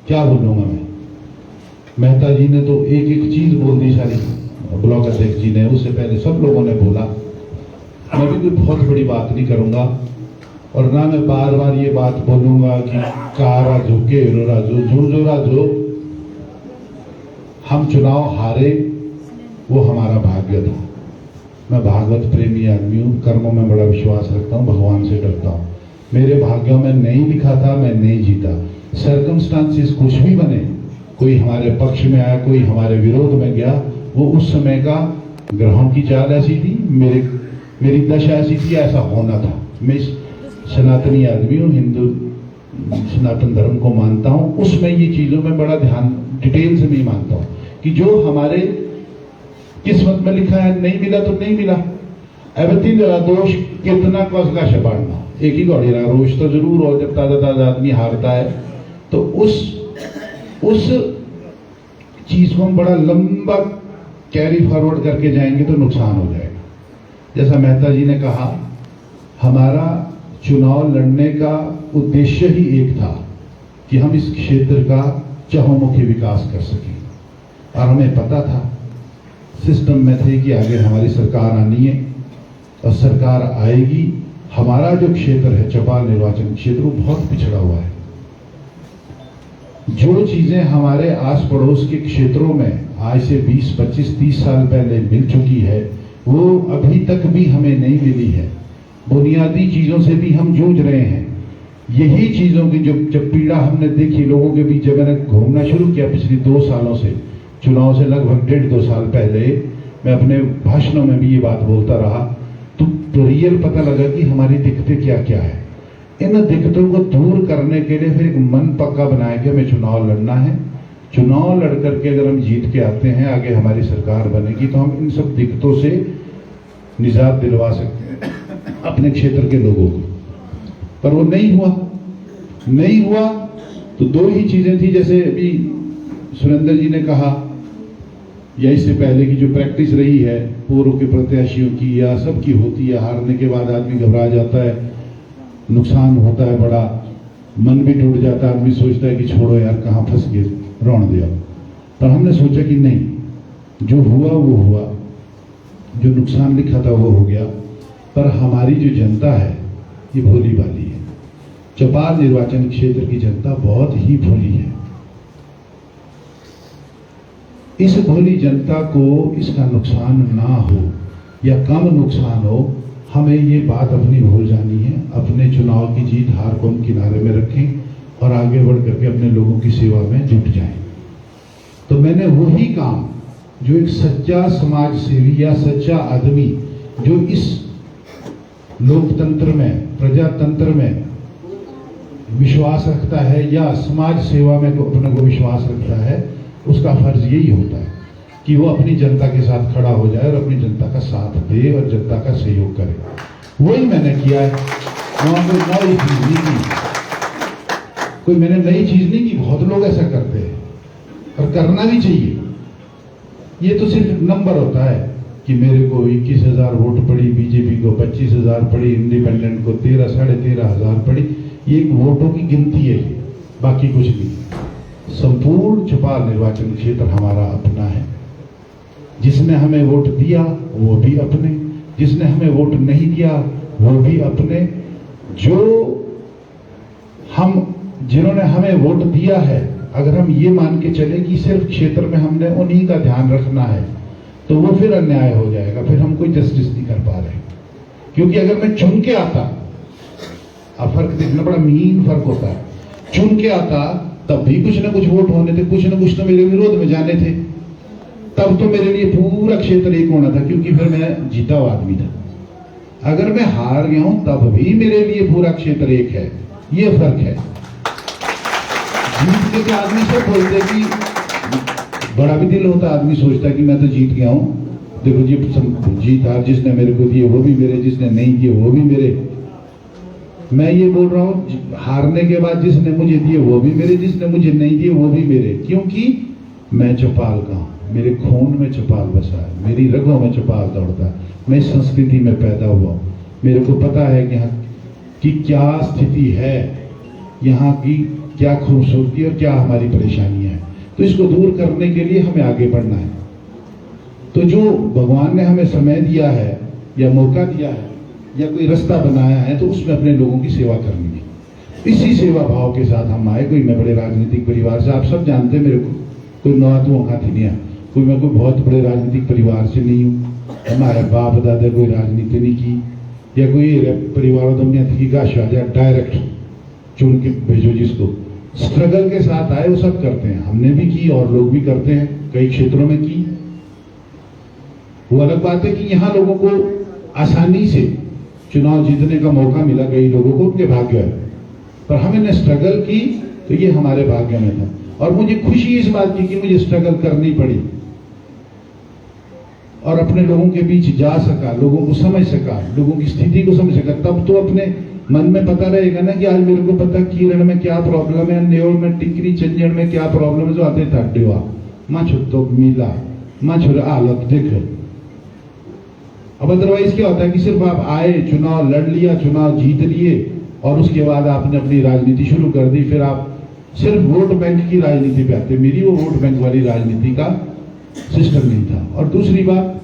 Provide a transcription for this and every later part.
क्या बोलूंगा मैं। मेहता जी ने तो एक एक चीज बोल दी सारी, ब्लॉक अध्यक्ष जी ने, उससे पहले सब लोगों ने बोला। मैं भी कोई बहुत बड़ी बात नहीं करूंगा और ना मैं बार बार ये बात बोलूंगा कि कारा झुके राजो जो राजो। हम चुनाव हारे वो हमारा भाग्य था। मैं भागवत प्रेमी आदमी हूँ, कर्मों में बड़ा विश्वास रखता हूँ, भगवान से डरता हूँ। मेरे भाग्यों में नहीं लिखा था, मैं नहीं जीता। सर्कमस्टांसेस कुछ भी बने, कोई हमारे पक्ष में आया, कोई हमारे विरोध में गया, वो उस समय का ग्रहों की चाल ऐसी थी, मेरी दशा ऐसी थी, ऐसा होना था। मैं सनातनी आदमी हूँ, हिंदू सनातन धर्म को मानता हूँ, उसमें ये चीजों में बड़ा ध्यान डिटेल से नहीं मानता हूँ कि जो हमारे किस्मत में लिखा है नहीं मिला तो नहीं मिला। अवती जरा दोष कितना कसगा शबाड़ना, एक ही गौड़ी रहा, रोष तो जरूर हो जब ताजा ताजा आदमी हारता है। तो उस चीज को हम बड़ा लंबा कैरी फॉरवर्ड करके जाएंगे तो नुकसान हो जाएगा। जैसा मेहता जी ने कहा, हमारा चुनाव लड़ने का उद्देश्य ही एक था कि हम इस क्षेत्र का चहुमुखी विकास कर सकें, और हमें पता था, सिस्टम में थे कि आगे हमारी सरकार आनी है और सरकार आएगी। हमारा जो क्षेत्र है चौपाल निर्वाचन क्षेत्र, वो बहुत पिछड़ा हुआ है। जो चीजें हमारे आस पड़ोस के क्षेत्रों में आज से 20, 25, 30 साल पहले मिल चुकी है, वो अभी तक भी हमें नहीं मिली है। बुनियादी चीजों से भी हम जूझ रहे हैं। यही चीजों की जब पीड़ा हमने देखी लोगों के बीच, जब मैंने घूमना शुरू किया पिछले 2 सालों से, चुनाव से लगभग 1.5-2 साल पहले, मैं अपने भाषणों में भी ये बात बोलता रहा, तो रियल पता लगा कि हमारी दिक्कतें क्या क्या है। इन दिक्कतों को दूर करने के लिए फिर एक मन पक्का बनाया कि हमें चुनाव लड़ना है। चुनाव लड़ करके अगर हम जीत के आते हैं, आगे हमारी सरकार बनेगी, तो हम इन सब दिक्कतों से निजात दिलवा सकते हैं अपने क्षेत्र के लोगों को। पर वो नहीं हुआ तो 2 ही चीजें थी, जैसे अभी सुरेंद्र जी ने कहा, या इससे पहले की जो प्रैक्टिस रही है पूर्व के प्रत्याशियों की या सबकी होती है, हारने के बाद आदमी घबरा जाता है, नुकसान होता है, बड़ा मन भी टूट जाता है, आदमी सोचता है कि छोड़ो यार, कहाँ फंस गए, रोन दिया। पर हमने सोचा कि नहीं, जो हुआ वो हुआ, जो नुकसान लिखा था वो हो गया। पर हमारी जो जनता है ये भोली भाली है। चौपाल निर्वाचन क्षेत्र की जनता बहुत ही भोली है। इस भोली जनता को इसका नुकसान ना हो या कम नुकसान हो, हमें ये बात अपनी भूल जानी है। अपने चुनाव की जीत हार को हम किनारे में रखें और आगे बढ़ करके अपने लोगों की सेवा में जुट जाएं। तो मैंने वही काम जो एक सच्चा समाज सेवी या सच्चा आदमी जो इस लोकतंत्र में, प्रजातंत्र में विश्वास रखता है या समाज सेवा में अपने को विश्वास रखता है, उसका फर्ज यही होता है कि वो अपनी जनता के साथ खड़ा हो जाए और अपनी जनता का साथ दे और जनता का सहयोग करे। वही मैंने किया है। वहां कोई नई चीज नहीं की, कोई मैंने नई चीज नहीं की। बहुत लोग ऐसा करते हैं और करना भी चाहिए। ये तो सिर्फ नंबर होता है कि मेरे को 21,000 वोट पड़ी, बीजेपी को 25,000 पड़ी, इंडिपेंडेंट को 13, 13,500 पड़ी। ये एक वोटों की गिनती है, बाकी कुछ नहीं। संपूर्ण चौपाल निर्वाचन क्षेत्र हमारा अपना है। जिसने हमें वोट दिया वो भी अपने, जिसने हमें वोट नहीं दिया वो भी अपने। जिन्होंने हमें वोट दिया है, अगर हम ये मान के चले कि सिर्फ क्षेत्र में हमने उन्हीं का ध्यान रखना है, तो वो फिर अन्याय हो जाएगा, फिर हम कोई जस्टिस नहीं कर पा रहे। क्योंकि अगर मैं चुन के आता, अब फर्क देखना, बड़ा मीन फर्क होता है। चुन के आता तब भी कुछ ना कुछ वोट होने थे, कुछ ना कुछ तो मेरे विरोध में जाने थे, तब तो मेरे लिए पूरा क्षेत्र एक होना था, क्योंकि फिर मैं जीता हुआ आदमी था। अगर मैं हार गया हूं तब भी मेरे लिए पूरा क्षेत्र एक है। ये फर्क है। जीत के आदमी से बोलते कि बड़ा भी दिल होता, आदमी सोचता कि मैं तो जीत गया हूं, देखो जी जीत हार जिसने मेरे को दिए वो भी मेरे, जिसने नहीं दिए वो भी मेरे। मैं ये बोल रहा हूं, हारने के बाद जिसने मुझे दिए वो भी मेरे, जिसने मुझे नहीं दिए वो भी मेरे। क्योंकि मैं चौपाल का हूं, मेरे खून में चौपाल बसा है, मेरी रगों में चौपाल दौड़ता है। मैं इस संस्कृति में पैदा हुआ हूं, मेरे को पता है कि यहाँ की क्या स्थिति है, यहाँ की क्या खूबसूरती और क्या हमारी परेशानियां हैं। तो इसको दूर करने के लिए हमें आगे बढ़ना है। तो जो भगवान ने हमें समय दिया है या मौका दिया है या कोई रास्ता बनाया है, तो उसमें अपने लोगों की सेवा करनी है। इसी सेवा भाव के साथ हम आए। कोई मैं बड़े राजनीतिक परिवार से, आप सब जानते हैं मेरे को, कोई नौतुओं का थी नहीं, कोई मैं कोई बहुत बड़े राजनीतिक परिवार से नहीं हूँ। हमारे बाप दादा कोई राजनीति नहीं की, या कोई परिवार दुनिया थी डायरेक्ट चुन के भेजो। जिसको स्ट्रगल के साथ आए वो सब करते हैं, हमने भी की और लोग भी करते हैं, कई क्षेत्रों में की। वो अलग बात है कि यहाँ लोगों को आसानी से चुनाव जीतने का मौका मिला, कई लोगों को उनके भाग्य है, पर हमने स्ट्रगल की तो ये हमारे भाग्य में था। और मुझे खुशी इस बात की कि मुझे स्ट्रगल करनी पड़ी और अपने लोगों के बीच जा सका, लोगों को समझ सका, लोगों की स्थिति को समझ सका। तब तो अपने मन में पता रहेगा ना कि आज मेरे को पता कीरण में क्या प्रॉब्लम है, न्योल में, टिकरी चंजन में क्या प्रॉब्लम है। जो आते था माँ छुट्टो मिला माँ छुरा हालत देख। अब अदरवाइज क्या होता है कि सिर्फ आप आए, चुनाव लड़ लिया, चुनाव जीत लिए और उसके बाद आपने अपनी राजनीति शुरू कर दी, फिर आप सिर्फ वोट बैंक की राजनीति पे आते। मेरी वो वोट बैंक वाली राजनीति का सिस्टम नहीं था। और दूसरी बात,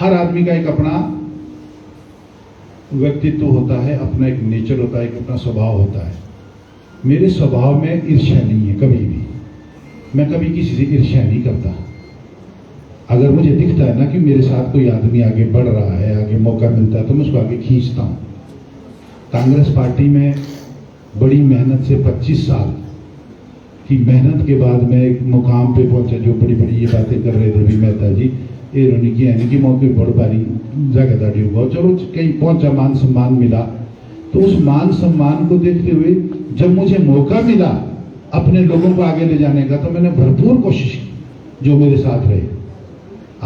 हर आदमी का एक अपना व्यक्तित्व होता है, अपना एक नेचर होता है, एक अपना स्वभाव होता है। मेरे स्वभाव में ईर्ष्या नहीं है कभी भी, मैं कभी किसी से ईर्ष्या नहीं करता। अगर मुझे दिखता है ना कि मेरे साथ कोई आदमी आगे बढ़ रहा है, आगे मौका मिलता है, तो मैं उसको आगे खींचता हूं। कांग्रेस पार्टी में बड़ी मेहनत से 25 साल की मेहनत के बाद मैं एक मुकाम पे पहुंचा। जो बड़ी बड़ी ये बातें कर रहे थे भी मेहता जी, ये रोनी की यानी कि मौके बड़ बारी जगहदारी हुआ, चलो कहीं पहुंचा, मान सम्मान मिला। तो उस मान सम्मान को देखते हुए जब मुझे मौका मिला अपने लोगों को आगे ले जाने का, तो मैंने भरपूर कोशिश की, जो मेरे साथ रहे।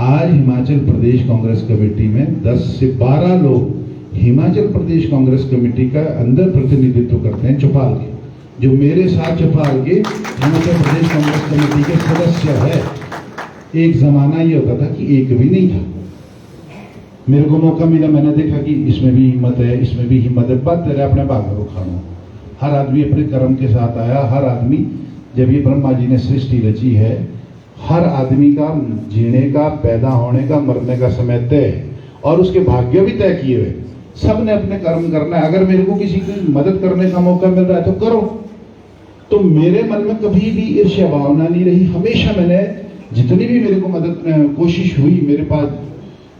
आज हिमाचल प्रदेश कांग्रेस कमेटी में 10 से 12 लोग हिमाचल प्रदेश कांग्रेस कमेटी का अंदर प्रतिनिधित्व करते हैं, चौपाल के, जो मेरे साथ चौपाल के हिमाचल प्रदेश कांग्रेस कमेटी के सदस्य है। एक जमाना ये होता था कि एक भी नहीं था। मेरे को मौका मिला, मैंने देखा कि इसमें भी हिम्मत है, इसमें भी हिम्मत है, बात तेरे अपने भाग में खाना। हर आदमी अपने कर्म के साथ आया। हर आदमी, जब ये ब्रह्मा जी ने सृष्टि रची है, हर आदमी का जीने का, पैदा होने का, मरने का समय तय है और उसके भाग्य भी तय किए हुए। सब ने अपने कर्म करना है। अगर मेरे को किसी की मदद करने का मौका मिल रहा है तो करो। तो मेरे मन में कभी भी ईर्ष्या भावना नहीं रही। हमेशा मैंने जितनी भी मेरे को मदद कोशिश हुई, मेरे पास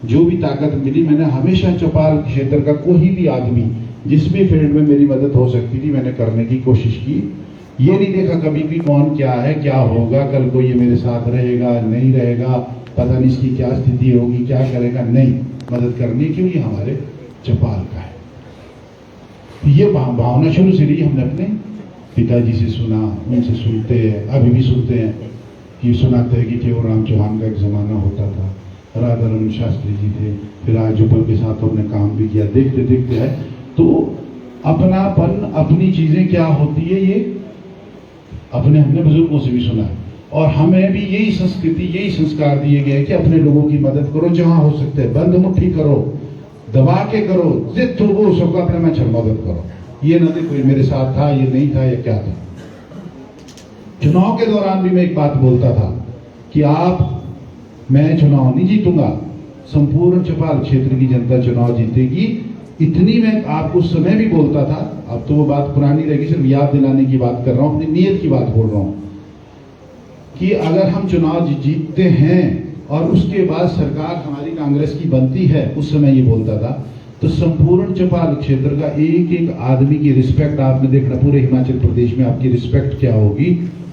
जो भी ताकत मिली, मैंने हमेशा चौपाल क्षेत्र का कोई भी आदमी जिस भी फील्ड में मेरी मदद हो सकती थी मैंने करने की कोशिश की। ये नहीं देखा कभी भी कौन क्या है, क्या होगा, कल को ये मेरे साथ रहेगा नहीं रहेगा, पता नहीं इसकी क्या स्थिति होगी, क्या करेगा। नहीं, मदद करनी, क्यों, ये हमारे चौपाल का है। ये भावना शुरू से रही। हमने अपने पिताजी से सुना, उनसे सुनते हैं, अभी भी सुनते हैं कि सुनाते हैं कि केवराम चौहान का एक जमाना होता था, राधारमण शास्त्री जी थे, फिर आज जुपल के साथ हमने काम भी किया। देखते देखते है तो अपनापन, अपनी चीजें क्या होती है, ये हमने बुजुर्गों से भी सुना है। और हमें भी यही संस्कृति, यही संस्कार दिए गए कि अपने लोगों की मदद करो जहां हो सकते हैं, बंद मुट्ठी करो, दबा के करो, जित हो सको अपने में मदद करो। ये ना देखो ये मेरे साथ था, ये नहीं था, ये क्या था। चुनाव के दौरान भी मैं एक बात बोलता था कि मैं चुनाव नहीं जीतूंगा, संपूर्ण चौपाल क्षेत्र की जनता चुनाव जीतेगी। इतनी मैं आपको उस समय भी बोलता था। अब तो वो बात पुरानी रहेगी, सिर्फ याद दिलाने की बात कर रहा हूं, अपनी नीयत की बात बोल रहा हूं कि अगर हम चुनाव जीतते हैं और उसके बाद सरकार हमारी कांग्रेस की बनती है, उस समय ये बोलता था, तो संपूर्ण चौपाल क्षेत्र का एक एक आदमी की रिस्पेक्ट आपने देखना, पूरे हिमाचल प्रदेश में आपकी रिस्पेक्ट क्या होगी।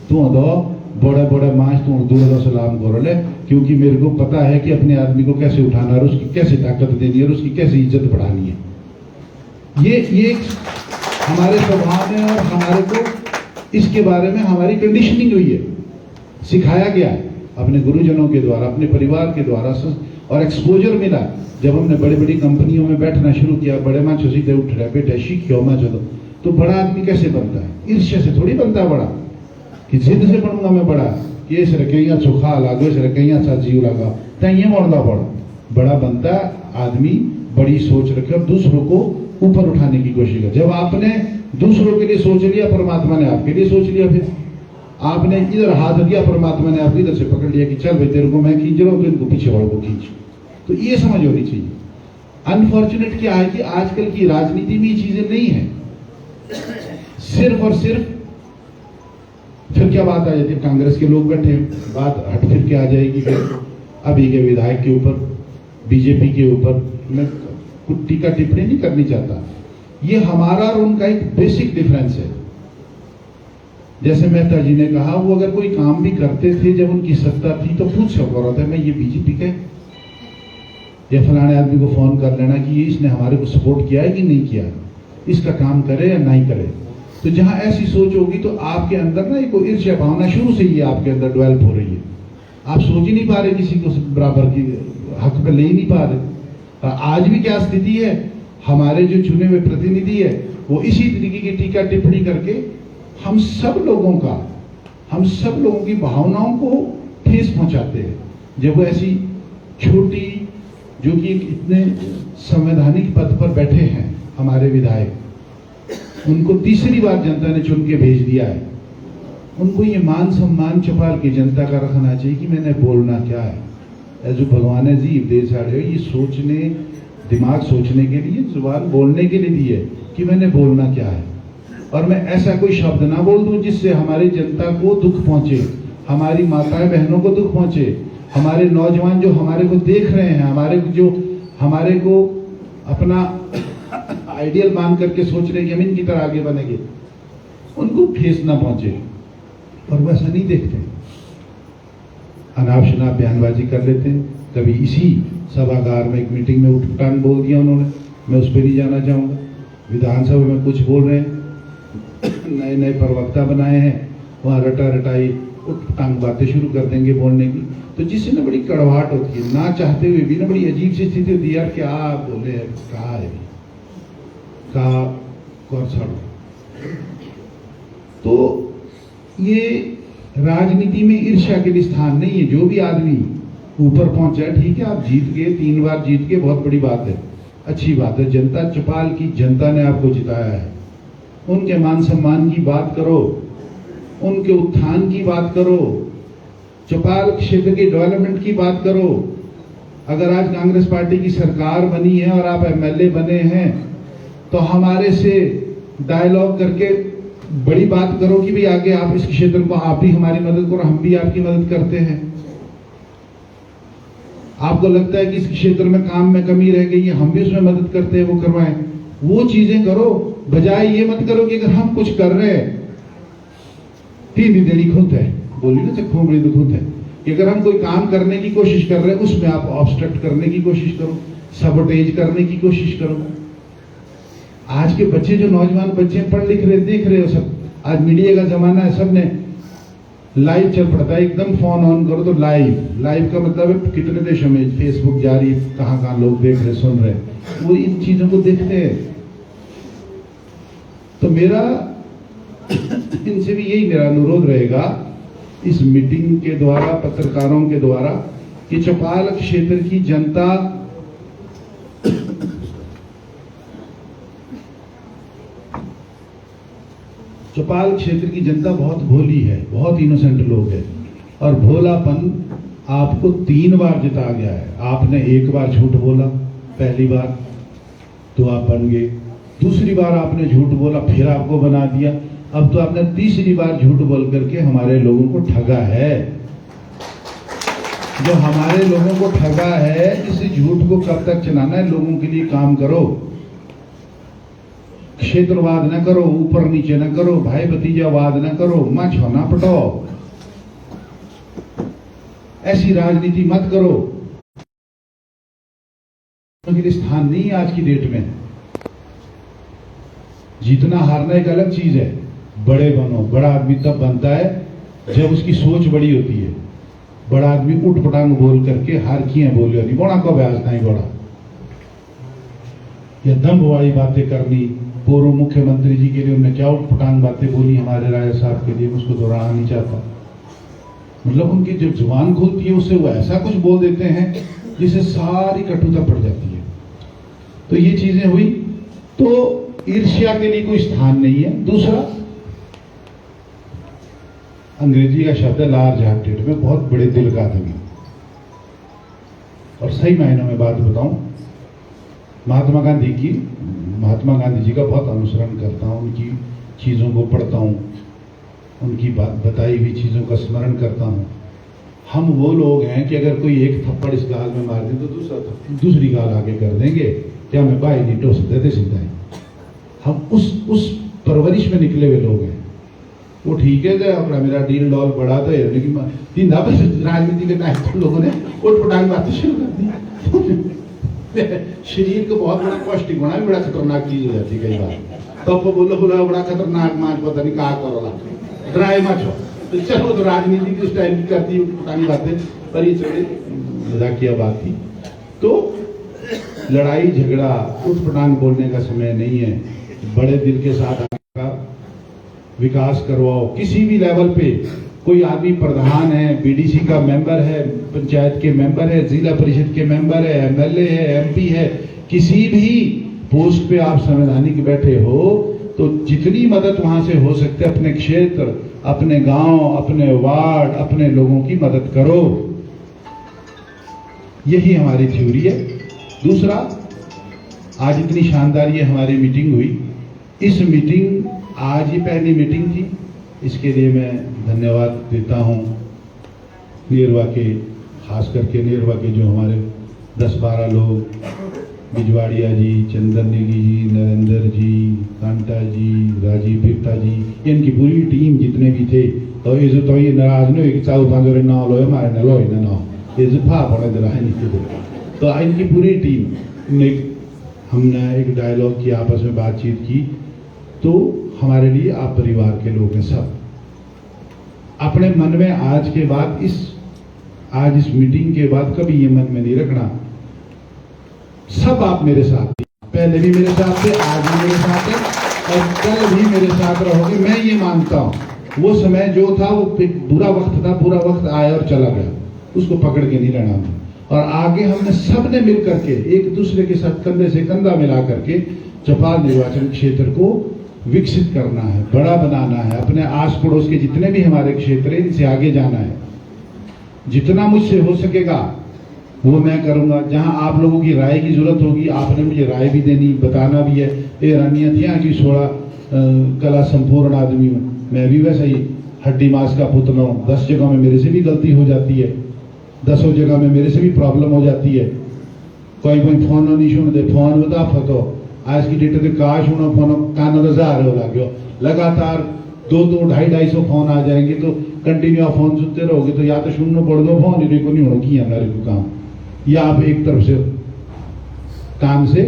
तू बड़ा बड़ा मांस तू दूर सलाम कर ले, क्योंकि मेरे को पता है कि अपने आदमी को कैसे उठाना और उसकी कैसे ताकत देनी है और उसकी कैसे इज्जत बढ़ानी है। ये हमारे स्वभाव में और हमारे को इसके बारे में हमारी कंडीशनिंग हुई है, सिखाया गया है अपने गुरुजनों के द्वारा, अपने परिवार के द्वारा, और एक्सपोजर मिला। जब हमने बड़ी बड़ी कंपनियों में बैठना शुरू किया, बड़े माँ सीधे उठ रहे, बेटा सीखियो माँ चलो, तो बड़ा आदमी कैसे बनता है? ईर्ष्या से थोड़ी बनता है बड़ा, कि जिद से बनूंगा मैं बड़ा, ये सरकैया चोखा लागो, सरकैया सा जीव लगा, तय मरदा बड़ा बनता आदमी, बड़ी सोच रखे और दूसरों को ऊपर उठाने की कोशिश कर। जब आपने दूसरों के लिए सोच लिया, परमात्मा ने आपके लिए सोच लिया। फिर आपने इधर हाथ दिया, परमात्मा ने आपको इधर से पकड़ लिया कि चल भाई तेरे को मैं खींच रहा हूं, तो इनको पीछे वालों को खींच। तो ये समझ होनी चाहिए। अनफॉर्चुनेट क्या है कि आजकल की राजनीति में ये चीजें नहीं है। सिर्फ और सिर्फ फिर क्या बात आ जाती है, कांग्रेस के लोग बैठे हैं, बात हट फिर के आ जाएगी फिर अभी के विधायक के ऊपर, बीजेपी के ऊपर। मैं कुछ टीका टिप्पणी नहीं करनी चाहता। ये हमारा और उनका एक बेसिक डिफरेंस है। जैसे मेहता जी ने कहा, वो अगर कोई काम भी करते थे जब उनकी सत्ता थी तो पूछ सकता होता है मैं ये बीजेपी के या फलाने आदमी को फोन कर लेना कि ये इसने हमारे को सपोर्ट किया है कि नहीं किया, इसका काम करे या नहीं करे। तो जहां ऐसी सोच होगी तो आपके अंदर ना एक ईर्ष्या भावना शुरू से ही आपके अंदर डेवलप हो रही है। आप सोच ही नहीं पा रहे, किसी को बराबर की हक पे ले ही नहीं पा रहे। आज भी क्या स्थिति है, हमारे जो चुने हुए प्रतिनिधि है वो इसी तरीके की टीका टिप्पणी करके हम सब लोगों की भावनाओं को ठेस पहुंचाते हैं। जब वो ऐसी छोटी, जो कि इतने संवैधानिक पद पर बैठे हैं हमारे विधायक, उनको तीसरी बार जनता ने चुन के भेज दिया है, उनको ये मान सम्मान चौपाल की जनता का रखना चाहिए कि मैंने बोलना क्या है। जो भगवान है जी दे साढ़े, ये सोचने, दिमाग सोचने के लिए, जुबान बोलने के लिए दी है कि मैंने बोलना क्या है, और मैं ऐसा कोई शब्द ना बोल दूं जिससे हमारी जनता को दुख पहुंचे, हमारी माताएं बहनों को दुख पहुंचे, हमारे नौजवान जो हमारे को देख रहे हैं, हमारे को अपना आइडियल मान करके सोच रहे हैं कि हम इनकी तरह आगे बनेंगे, उनको ठेस ना पहुंचे। और वैसा नहीं देखते, अनाप शनाप बयानबाजी कर लेते हैं। कभी इसी सभागार में एक मीटिंग में उठपटांग बोल दिया उन्होंने, मैं उस पर नहीं जाना चाहूंगा। विधानसभा में कुछ बोल रहे हैं, नए नए प्रवक्ता बनाए हैं, वहां रटाई उठपटांग बातें शुरू कर देंगे बोलने की। तो जिससे ना बड़ी कड़वाहट होती है, ना चाहते हुए भी ना बड़ी अजीब सी स्थिति होती है, यार क्या बोले, कहा है का तो ये राजनीति में ईर्ष्या के लिए स्थान नहीं है। जो भी आदमी ऊपर पहुंचा है, ठीक है, आप जीत गए, 3 बार जीत गए, बहुत बड़ी बात है, अच्छी बात है। जनता, चौपाल की जनता ने आपको जिताया है, उनके मान सम्मान की बात करो, उनके उत्थान की बात करो, चौपाल क्षेत्र के डेवलपमेंट की बात करो। अगर आज कांग्रेस पार्टी की सरकार बनी है और आप एमएलए बने हैं तो हमारे से डायलॉग करके बड़ी बात करो कि भाई आगे आप इस क्षेत्र को, आप भी हमारी मदद करो, हम भी आपकी मदद करते हैं। आपको लगता है कि इस क्षेत्र में काम में कमी रह गई है, हम भी उसमें मदद करते हैं, वो करवाएं, वो चीजें करो। बजाय ये मत करो कि अगर हम कुछ कर रहे हैं, तीन देनी खुद है, बोली ना चक्खों बड़ी दुखुत है, कि अगर हम कोई काम करने की कोशिश कर रहे हैं उसमें आप ऑब्स्ट्रक्ट करने की कोशिश करो, सबोटेज करने की कोशिश करो। आज के बच्चे, जो नौजवान बच्चे पढ़ लिख रहे, देख रहे हो सब, आज मीडिया का जमाना है, सब ने लाइव चल पड़ता है, एकदम फोन ऑन करो तो लाइव का मतलब है कितने देशों में फेसबुक जारी, कहां लोग देख रहे, सुन रहे, वो इन चीजों को देखते हैं। तो मेरा इनसे भी यही मेरा अनुरोध रहेगा इस मीटिंग के द्वारा, पत्रकारों के द्वारा, कि चौपाल क्षेत्र की जनता चौपाल क्षेत्र की जनता बहुत भोली है, बहुत इनोसेंट लोग हैं, और भोलापन आपको 3 बार जिता गया है। आपने 1 बार झूठ बोला, पहली बार तो आप बन गए, दूसरी बार आपने झूठ बोला, फिर आपको बना दिया, अब तो आपने तीसरी बार झूठ बोल करके हमारे लोगों को ठगा है। जो हमारे लोगों को ठगा है, इस झूठ को कब तक चलाना है? लोगों के लिए काम करो, क्षेत्रवाद न करो, ऊपर नीचे न करो, भाई भतीजावाद न करो, मां छोना पटाओ, ऐसी राजनीति मत करो। स्थान नहीं आज की डेट में। जीतना हारना एक अलग चीज है, बड़े बनो। बड़ा आदमी तब बनता है जब उसकी सोच बड़ी होती है। बड़ा आदमी उठ पटांग बोल करके हार किए बोले होती, बड़ा को ब्याज नहीं बड़ा, या दम्भ वाली बातें करनी। पूर्व मुख्यमंत्री जी के लिए उन्होंने क्या उठ पटांग बातें बोली हमारे राय साहब के लिए, उसको दोहराना नहीं चाहता। मतलब उनकी जब जुबान खुलती है उससे वो ऐसा कुछ बोल देते हैं जिससे सारी कटुता पड़ जाती है। तो ये चीजें हुई। तो ईर्ष्या के लिए कोई स्थान नहीं है। दूसरा, अंग्रेजी का शब्द है लार्ज हार्टेड, में बहुत बड़े दिल का आदमी। और सही मायनों में बात बताऊं, महात्मा गांधी जी का बहुत अनुसरण करता हूं, उनकी चीजों को पढ़ता हूं, उनकी बताई हुई चीजों का स्मरण करता हूं। हम वो लोग हैं कि अगर कोई एक थप्पड़ इस गाल में मार दे तो दूसरी गाल आगे कर देंगे, क्या मैं भाई नहीं टोस देते सीधा। हम उस परवरिश में निकले हुए लोग हैं। वो ठीक है कि अपना मेरा डील डॉल बढ़ा तो है, लेकिन राजनीति के टाइम लोगों ने उठ पटांग बातें शुरू कर दी। शरीर को बहुत बड़ा पौष्टिक बना भी बड़ा खतरनाक चीज हो जाती है कई बार। तो बोलो बड़ा खतरनाक माच पता नहीं कहा करो ड्राई माच हो तो चलो, तो राजनीति की उस टाइम की करती है पटांग बातें, पर ये चले मजाकिया बात थी। तो लड़ाई झगड़ा उठपटांग बोलने का समय नहीं है। बड़े दिल के साथ आपका विकास करवाओ। किसी भी लेवल पे कोई आदमी प्रधान है, बीडीसी का मेंबर है, पंचायत के मेंबर है, जिला परिषद के मेंबर है, एमएलए है, एमपी है, किसी भी पोस्ट पे आप संवैधानिक बैठे हो तो जितनी मदद वहां से हो सकते अपने क्षेत्र, अपने गांव, अपने वार्ड, अपने लोगों की मदद करो। यही हमारी थ्योरी है। दूसरा, आज इतनी शानदार ये हमारी मीटिंग हुई। इस मीटिंग, आज ही पहली मीटिंग थी, इसके लिए मैं धन्यवाद देता हूं नेरवा के, खास करके नेरवा के जो हमारे 10-12 लोग, बिजवाड़िया जी, चंदन नेगी जी, नरेंद्र जी, कांता जी, राजीव बिरता जी, इनकी पूरी टीम जितने भी थे। तो ये नाराज नहीं कि चाउ पांच ना लो हमारे न लो ना ये जुफा पड़े जरा है नहीं। तो इनकी पूरी टीम ने, हमने एक डायलॉग की, आपस में बातचीत की। तो हमारे लिए आप परिवार के लोग हैं सब। अपने मन में आज के बाद आज इस मीटिंग के बाद कभी ये मन में नहीं रखना, सब आप मेरे साथ थे, पहले भी मेरे साथ थे, आज भी मेरे साथ है और कल भी मेरे साथ रहोगे। मैं ये मानता हूं वो समय जो था वो बुरा वक्त था, बुरा वक्त आया और चला गया, उसको पकड़ के नहीं रहना था। और आगे हमने सबने मिल करके एक दूसरे के साथ कंधे से कंधा मिला करके चौपाल निर्वाचन क्षेत्र को विकसित करना है, बड़ा बनाना है। अपने आस पड़ोस के जितने भी हमारे क्षेत्र है इनसे आगे जाना है। जितना मुझसे हो सकेगा वो मैं करूंगा। जहां आप लोगों की राय की जरूरत होगी, आपने मुझे राय भी देनी, बताना भी है। ये रणनीतियां की 16 कला संपूर्ण आदमी हूं, मैं भी वैसा ही हड्डी मांस का पुतला हूं। 10 जगह में मेरे से भी गलती हो जाती है, 10 जगह में मेरे से भी प्रॉब्लम हो जाती है। कोई फोन नहीं सुन दे, फोन बता फतो आज की डेट में काश होना फोन कान हजार हो लगे, लगातार 200-250 फोन आ जाएंगे तो कंटिन्यू आप फोन सुनते रहोगे तो या तो सुनना पड़ दो फोन, इन्हें को नहीं होना कि हमारे को काम, या आप एक तरफ से काम से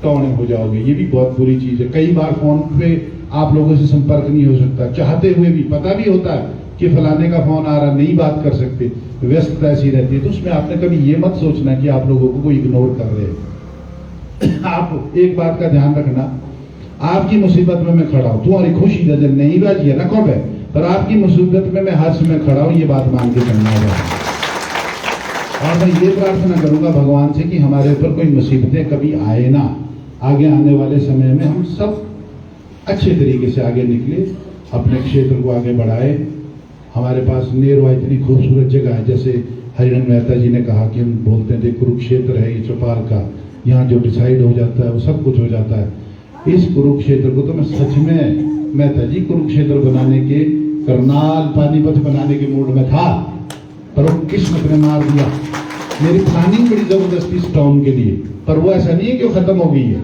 टौने हो जाओगे। ये भी बहुत बुरी चीज है। कई बार फोन पे आप लोगों से संपर्क नहीं हो सकता, चाहते हुए भी पता भी होता है कि फलाने का फोन आ रहा, नहीं बात कर सकते, व्यस्तता ऐसी रहती है। तो उसमें आपने कभी ये मत सोचना कि आप लोगों को कोई इग्नोर कर रहे हैं। आप एक बात का ध्यान रखना, आपकी मुसीबत में मैं खड़ा हूं, तुम्हारी खुशी नजर नहीं बाजी है ना कब है, पर आपकी मुसीबत में मैं हर समय खड़ा हूं, ये बात मान के चलना है। और मैं ये प्रार्थना करूंगा भगवान से कि हमारे ऊपर कोई मुसीबतें कभी आए ना, आगे आने वाले समय में हम सब अच्छे तरीके से आगे निकले, अपने क्षेत्र को आगे बढ़ाए। हमारे पास नेरवा इतनी खूबसूरत जगह है, जैसे हरिनंदन मेहता जी ने कहा कि हम बोलते थे कुरुक्षेत्र है ये चौपाल का, यहाँ जो डिसाइड हो जाता है वो सब कुछ हो जाता है। इस कुरुक्षेत्र को तो मैं सच में मेहता जी कुरुक्षेत्र बनाने के, करनाल पानीपत बनाने के मूड में था, पर वो किस्मत ने मार दिया। मेरी प्लानिंग बड़ी जबरदस्ती इस टाउन के लिए, पर वो ऐसा नहीं है कि वो खत्म हो गई है,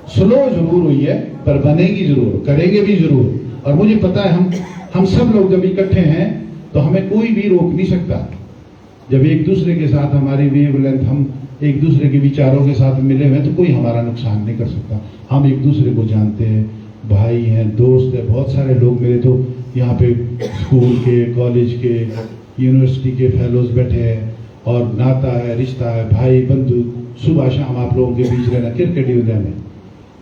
स्लो जरूर हुई है पर बनेगी जरूर, करेंगे भी जरूर। और मुझे पता है हम सब लोग जब इकट्ठे हैं तो हमें कोई भी रोक नहीं सकता। जब एक दूसरे के साथ हमारी वेवलेंथ, हम एक दूसरे के विचारों के साथ मिले हुए तो कोई हमारा नुकसान नहीं कर सकता। हम एक दूसरे को जानते हैं, भाई हैं, दोस्त है, बहुत सारे लोग मेरे तो यहाँ पे स्कूल के, कॉलेज के, यूनिवर्सिटी के फेलोज बैठे हैं, और नाता है, रिश्ता है, भाई बंधु, सुबह शाम आप लोगों के बीच रहना। क्रिकेट यूनियन में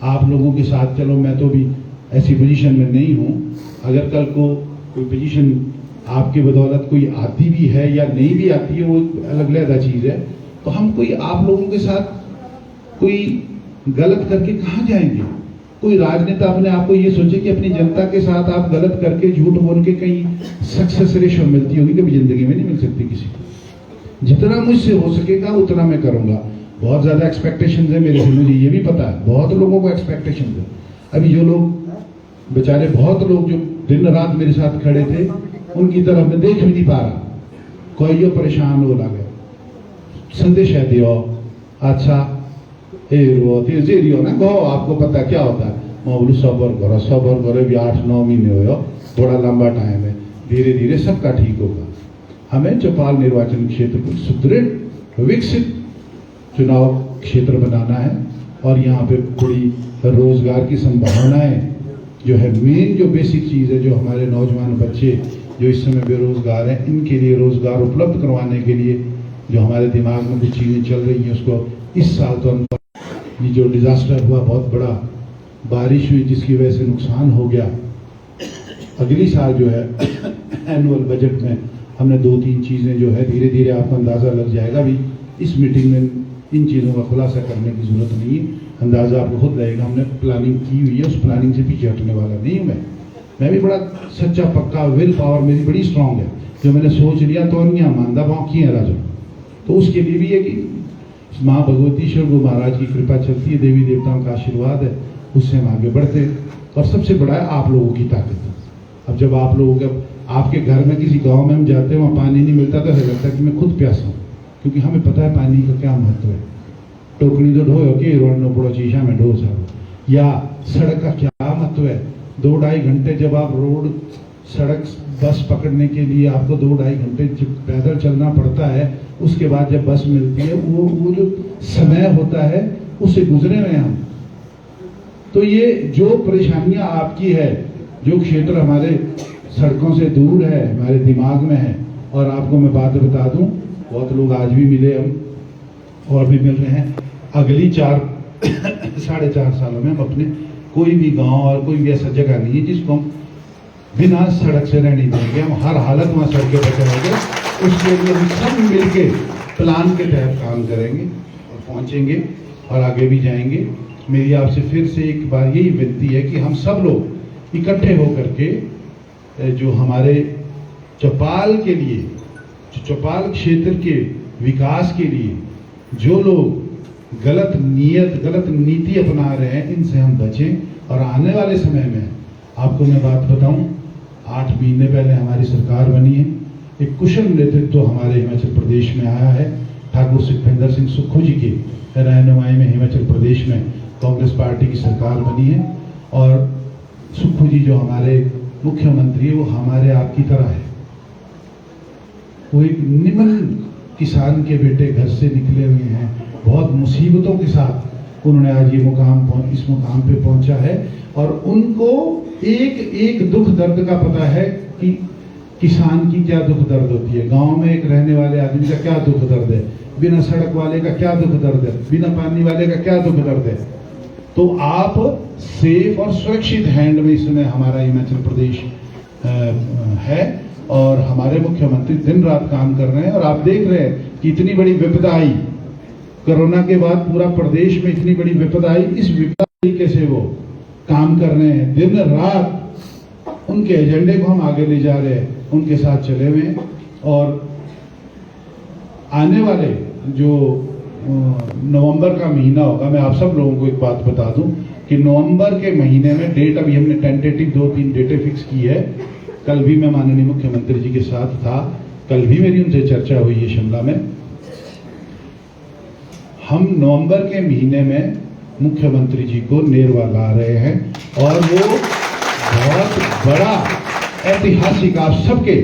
आप लोगों के साथ, चलो मैं तो भी ऐसी पोजीशन में नहीं हूँ, अगर कल को कोई पोजीशन आपकी बदौलत कोई आती भी है या नहीं भी आती है, वो अलग अलग चीज है। तो हम कोई आप लोगों के साथ कोई गलत करके कहाँ जाएंगे? कोई राजनेता अपने आप को ये सोचे कि अपनी जनता के साथ आप गलत करके झूठ बोल के कहीं सक्सेस रेशो मिलती होगी, कभी जिंदगी में नहीं मिल सकती किसी को। जितना मुझसे हो सकेगा उतना मैं करूंगा। बहुत ज्यादा एक्सपेक्टेशन है मेरे से, मुझे ये भी पता है बहुत लोगों को एक्सपेक्टेशन है। अभी जो लोग बेचारे, बहुत लोग जो दिन रात मेरे साथ खड़े थे, उनकी तरफ मैं देख भी नहीं पा रहा, कोई जो परेशान हो लगे संदेश है दियो अच्छा ना गो, आपको पता क्या होता है, मैं बोलू सबर करो भी 8-9 महीने हो, थोड़ा लंबा टाइम है, धीरे धीरे सबका ठीक होगा। हमें चौपाल निर्वाचन क्षेत्र को सुदृढ़ विकसित चुनाव क्षेत्र बनाना है और यहाँ पे बड़ी रोजगार की संभावनाएं जो है, मेन जो बेसिक चीज है, जो हमारे नौजवान बच्चे जो इस समय बेरोजगार हैं, इनके लिए रोजगार उपलब्ध करवाने के लिए जो हमारे दिमाग में कुछ चीजें चल रही हैं, उसको इस साल तो हम, ये जो डिजास्टर हुआ, बहुत बड़ा बारिश हुई जिसकी वजह से नुकसान हो गया, अगली साल जो है एनुअल बजट में हमने 2-3 चीजें जो है धीरे धीरे आपको अंदाजा लग जाएगा। भी इस मीटिंग में इन चीजों का खुलासा करने की जरूरत नहीं है, अंदाजा आपको खुद रहेगा। हमने प्लानिंग की हुई है, उस प्लानिंग से पीछे हटने वाला नहीं हूं मैं भी बड़ा सच्चा पक्का, विल पावर मेरी बड़ी स्ट्रांग है। जो मैंने सोच लिया तो अन्य मानदा बाकी है राजा, तो उसके लिए भी है कि माँ भगवती शिव गुरु महाराज की कृपा चलती है, देवी देवताओं का आशीर्वाद है, उससे हम आगे बढ़ते हैं। और सबसे बड़ा है आप लोगों की ताकत। अब जब आप लोगों के, आपके घर में किसी गांव में हम जाते हैं, वहाँ पानी नहीं मिलता तो ऐसा लगता है कि मैं खुद प्यासा हूँ, क्योंकि हमें पता है पानी का क्या महत्व है। टोकरी तो ढोयो के रोड पड़ो शीशा में ढो सारो, या सड़क का क्या महत्व है। 2-2.5 घंटे जब आप रोड सड़क बस पकड़ने के लिए आपको 2-2.5 घंटे पैदल चलना पड़ता है, उसके बाद जब बस मिलती है, वो जो समय होता है उससे गुजरे हुए हम। तो ये जो परेशानियां आपकी है, जो क्षेत्र हमारे सड़कों से दूर है, हमारे दिमाग में है, और आपको मैं बात बता दूं, बहुत लोग आज भी मिले, हम और भी मिल रहे हैं। अगली 4-4.5 सालों में हम अपने कोई भी गांव और कोई भी ऐसा जगह नहीं है जिसको हम बिना सड़क से रहने देंगे। हम हर हालत वहाँ सड़कें पर चलेंगे, उसके लिए हम सब मिलके प्लान के तहत काम करेंगे और पहुँचेंगे और आगे भी जाएंगे। मेरी आपसे फिर से एक बार यही विनती है कि हम सब लोग इकट्ठे होकर के जो हमारे चौपाल के लिए, चौपाल क्षेत्र के विकास के लिए जो लोग गलत नीयत, गलत नीति अपना रहे हैं, इनसे हम बचें। और आने वाले समय में आपको मैं बात बताऊं, 8 महीने पहले हमारी सरकार बनी है, एक कुशल नेतृत्व हमारे हिमाचल प्रदेश में आया है। ठाकुर सुखविंदर सिंह सुक्खू जी की रहनुमाई में हिमाचल प्रदेश में कांग्रेस पार्टी की सरकार बनी है, और सुक्खू जी जो हमारे मुख्यमंत्री है, वो हमारे आपकी तरह है। वो एक निम्न किसान के बेटे घर से निकले हुए हैं, बहुत मुसीबतों के साथ उन्होंने आज ये इस मुकाम पे पहुंचा है, और उनको एक दुख दर्द का पता है कि किसान की क्या दुख दर्द होती है, गांव में एक रहने वाले आदमी का क्या दुख दर्द है, बिना सड़क वाले का क्या दुख दर्द है, बिना पानी वाले का क्या दुख दर्द है। तो आप सेफ और सुरक्षित हैंड में इसमें हमारा हिमाचल प्रदेश है, और हमारे मुख्यमंत्री दिन रात काम कर रहे हैं। और आप देख रहे हैं कि इतनी बड़ी विपदा आई, कोरोना के बाद पूरा प्रदेश में इतनी बड़ी विपदा आई, इस विपदा तरीके से वो काम कर रहे हैं, दिन रात उनके एजेंडे को हम आगे ले जा रहे हैं, उनके साथ चले हुए हैं। और आने वाले जो नवंबर का महीना होगा, मैं आप सब लोगों को एक बात बता दूं कि नवंबर के महीने में डेट, अभी हमने टेंटेटिव 2-3 डेटें फिक्स की है। कल भी मैं माननीय मुख्यमंत्री जी के साथ था, कल भी मेरी उनसे चर्चा हुई है शिमला में। हम नवंबर के महीने में मुख्यमंत्री जी को नेरवा ला रहे हैं, और वो बहुत बड़ा ऐतिहासिक, आप सबके,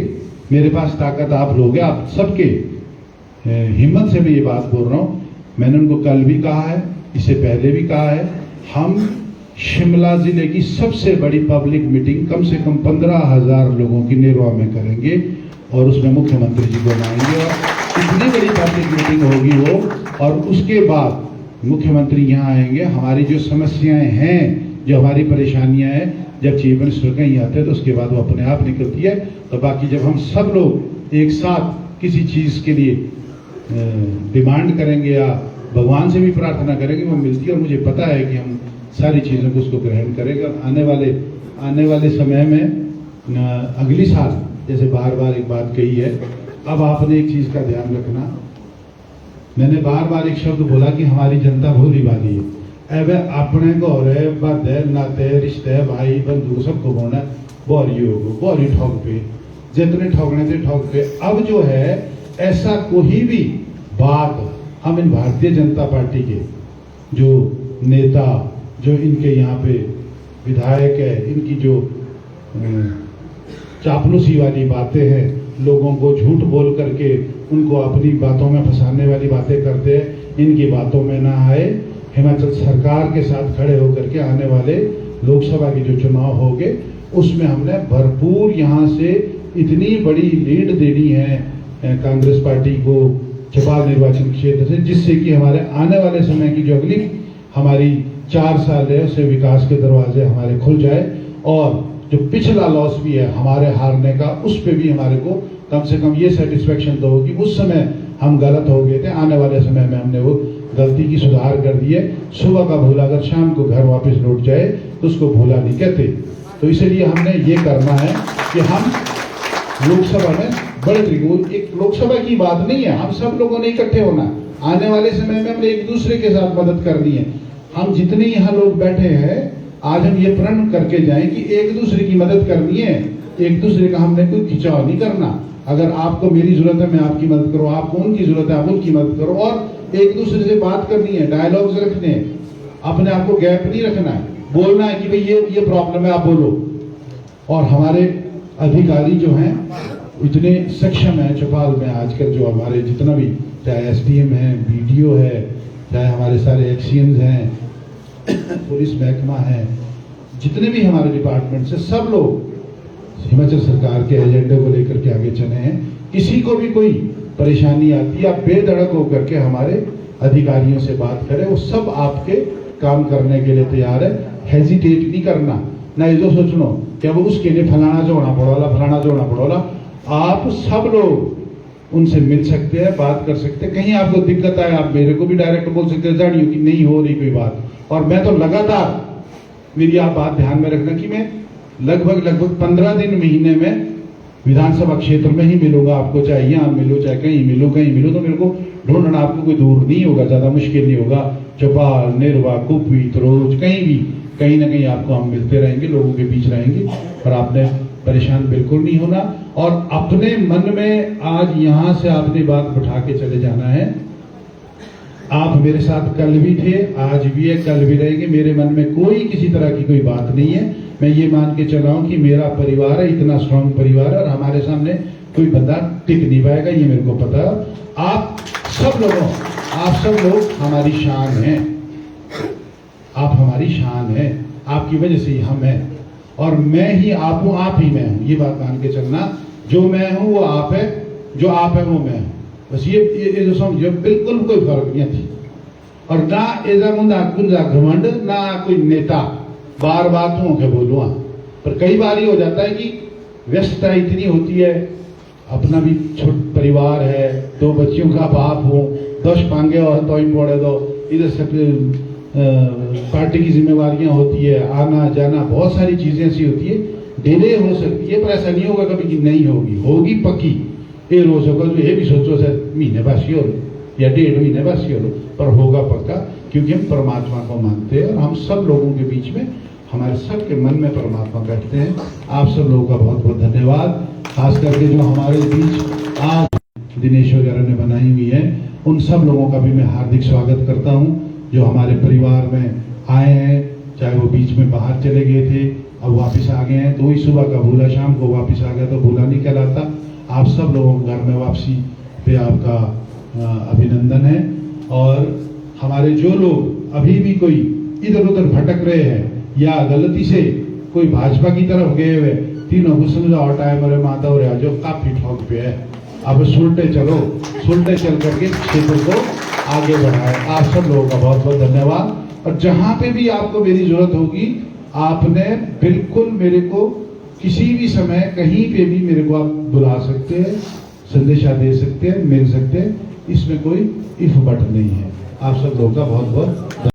मेरे पास ताकत आप लोग हैं, आप सबके हिम्मत से मैं ये बात बोल रहा हूँ। मैंने उनको कल भी कहा है, इससे पहले भी कहा है, हम शिमला जिले की सबसे बड़ी पब्लिक मीटिंग कम से कम 15,000 लोगों की नेरवा में करेंगे, और उसमें मुख्यमंत्री जी को लाएंगे, और इतनी बड़ी पब्लिक मीटिंग होगी वो। और उसके बाद मुख्यमंत्री यहाँ आएंगे, हमारी जो समस्याएं हैं, जो हमारी परेशानियां हैं, जब चीफ मिनिस्टर कहीं आते हैं तो उसके बाद वो अपने आप निकलती है। तो बाकी जब हम सब लोग एक साथ किसी चीज के लिए डिमांड करेंगे या भगवान से भी प्रार्थना करेंगे, वो मिलती है। और मुझे पता है कि हम सारी चीज़ों को उसको ग्रहण करेगा। आने वाले समय में अगली साल, जैसे बार बार एक बात कही है, अब आपने एक चीज़ का ध्यान रखना, मैंने बार बार एक शब्द बोला कि हमारी जनता भोली भाली है। अब अपने गौरे बदे नाते रिश्ते भाई बंधु सबको बोना बोरी ठोक पे, जितने ठोकने थे ठोक पे। अब जो है ऐसा कोई भी बात हम इन भारतीय जनता पार्टी के जो नेता, जो इनके यहाँ पे विधायक है, इनकी जो चापलूसी वाली बातें हैं, लोगों को झूठ बोल करके उनको अपनी बातों में फंसाने वाली बातें करते हैं, इनकी बातों में ना आए। हिमाचल सरकार के साथ खड़े होकर के आने वाले लोकसभा के जो चुनाव होंगे उसमें हमने भरपूर यहाँ से इतनी बड़ी लीड देनी है कांग्रेस पार्टी को चौपाल निर्वाचन क्षेत्र से, जिससे कि हमारे आने वाले समय की जो अगली हमारी 4 साल है उससे विकास के दरवाजे हमारे खुल जाए, और जो पिछला लॉस भी है हमारे हारने का, उस पे भी हमारे को कम से कम ये सेटिस्फेक्शन तो हो कि उस समय हम गलत हो गए थे, आने वाले समय में हमने वो गलती की सुधार कर दी है। सुबह का भूला अगर शाम को घर वापस लौट जाए तो उसको भूला नहीं कहते। तो इसलिए हमने ये करना है कि हम लोकसभा में बड़े तरीके, एक लोकसभा की बात नहीं है, हम सब लोगों ने इकट्ठे होना। आने वाले समय में हमने एक दूसरे के साथ मदद करनी है। हम जितने यहाँ लोग बैठे हैं आज हम ये प्रण करके जाएं कि एक दूसरे की मदद करनी है, एक दूसरे का हमने कोई खिंचाव नहीं करना। अगर आपको मेरी जरूरत है मैं आपकी मदद करूँ, आपको उनकी जरूरत है आप उनकी मदद करो, और एक दूसरे से बात करनी है, डायलॉग्स रखने हैं, अपने आप को गैप नहीं रखना है, बोलना है कि भाई ये प्रॉब्लम है आप बोलो। और हमारे अधिकारी जो हैं इतने सक्षम है चौपाल में आजकल, जो हमारे जितना भी चाहे एसडीएम है, बीडीओ है, चाहे हमारे सारे एक्सीएम्स हैं, पुलिस महकमा है, जितने भी हमारे डिपार्टमेंट से सब लोग हिमाचल सरकार के एजेंडे को लेकर के आगे चले हैं। किसी को भी कोई परेशानी आती है आप बेधड़क होकर के हमारे अधिकारियों से बात करें, वो सब आपके काम करने के लिए तैयार है। हेजिटेट नहीं करना, ना ये जो सोचनो कि अब उसके लिए फलाना जोड़ना पड़ोला। आप सब लोग उनसे मिल सकते हैं, बात कर सकते हैं। कहीं आपको दिक्कत आए आप मेरे को भी डायरेक्ट बोल सकते हैं, जानियो कि नहीं हो रही कोई बात। और मैं तो लगातार, मेरी आप बात ध्यान में रखना कि मैं लगभग 15 दिन महीने में विधानसभा क्षेत्र में ही मिलूंगा आपको, चाहे यहाँ मिलो चाहे कहीं मिलो तो मेरे को ढूंढना आपको कोई दूर नहीं होगा, ज्यादा मुश्किल नहीं होगा। चौपाल, नेरवा, कुपवीत, रोज कहीं ना कहीं आपको हम मिलते रहेंगे, लोगों के बीच रहेंगे, और आपने परेशान बिल्कुल नहीं होना। और अपने मन में आज यहाँ से आपने बात उठा के चले जाना है। आप मेरे साथ कल भी थे, आज भी है, कल भी रहेंगे। मेरे मन में कोई किसी तरह की कोई बात नहीं है। मैं ये मान के चला हूं कि मेरा परिवार है, इतना स्ट्रांग परिवार है, और हमारे सामने कोई बंदा टिक नहीं पाएगा, ये मेरे को पता है। आप सब लोग हमारी शान हैं, आप हमारी शान है, आपकी वजह से ही हम हैं, और मैं ही आप हूं, आप ही मैं हूं। ये बात मान के चलना, जो मैं हूं वो आप है, जो आप है वो मैं हूं। बस ये जो समझो, बिल्कुल कोई फर्क नहीं थी। और ना एजा मुंदा गुंजा घमंड, ना कोई नेता बार बातों के बोलूँ। पर कई बार ही हो जाता है कि व्यस्तता इतनी होती है, अपना भी छोट परिवार है, 2 बच्चियों का बाप हो, 10 पांगे और तो ही पड़े दो, इधर से पार्टी की जिम्मेवारियां होती है, आना जाना, बहुत सारी चीजें ऐसी होती है, डिले हो सकती है, पर ऐसा नहीं होगा कभी कि नहीं होगी पक्की। ये रोज होगा तो ये भी सोचो सर महीने बासी हो या 1.5 महीने बासी हो, पर होगा पक्का, क्योंकि हम परमात्मा को मानते हैं और हम सब लोगों के बीच में, हमारे सबके मन में परमात्मा बैठते हैं। आप सब लोगों का बहुत बहुत धन्यवाद। खास करके जो हमारे बीच आज दिनेश वगैरह ने बनाई हुई है, उन सब लोगों का भी मैं हार्दिक स्वागत करता हूँ, जो हमारे परिवार में आए हैं, चाहे वो बीच में बाहर चले गए थे अब वापस आ गए हैं। तो वही सुबह का भूला शाम को वापस आ गया तो भूला नहीं कहलाता। आप सब लोगों को घर में वापसी पे आपका अभिनंदन है। और हमारे जो लोग अभी भी कोई इधर उधर भटक रहे हैं या गलती से कोई भाजपा की तरफ गए हुए, तीनों को समझाओ टाइम और माता और जो काफी ठोक पे है, अब सुलटे चल करके क्षेत्र को आगे बढ़ाए। आप सब लोगों का बहुत बहुत धन्यवाद। और जहां पे भी आपको मेरी जरूरत होगी, आपने बिल्कुल मेरे को किसी भी समय कहीं पे भी मेरे को आप बुला सकते हैं, संदेशा दे सकते हैं, मिल सकते हैं, इसमें कोई इफ बट नहीं है। आप सब लोगों का बहुत बहुत